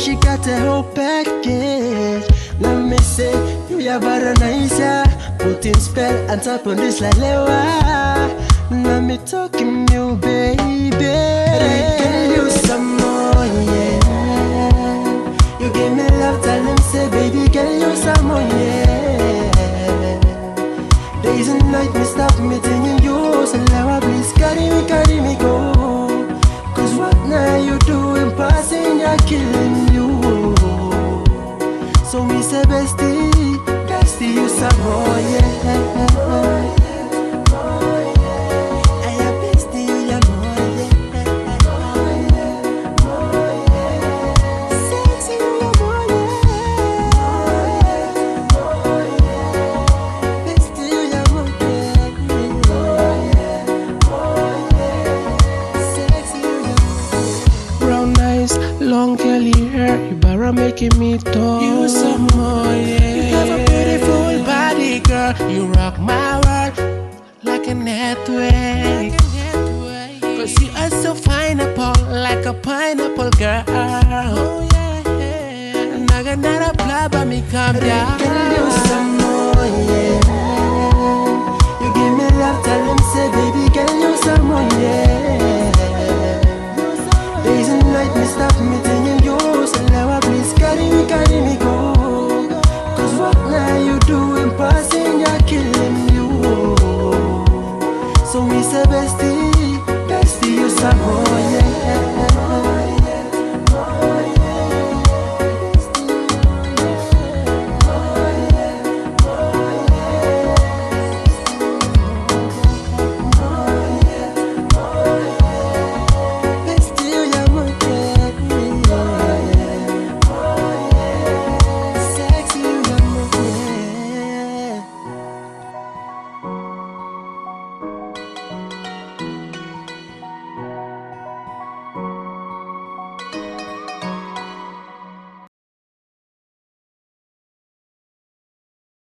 she got a whole package. Let me say, you are very nice, yeah. Putting spell on top of this like lewa. Let me talk to you, baby. Can you some more, yeah. You give me love, tell him, say, baby, can you some more, yeah. Days and night, me stop me thinking you. So now please carry me, go. Cause what now you doing, passing, you're killing you. So me say, bestie, you some more, yeah. Long curly hair, you better making me talk. You some more, yeah. You have a beautiful body, girl. You rock my world like a network. Cause you are so pineapple, like a pineapple girl. Oh yeah. And I got not a blah, but me calm down. Can you some more, yeah. You give me love, tell him, say, baby, can you some more, yeah.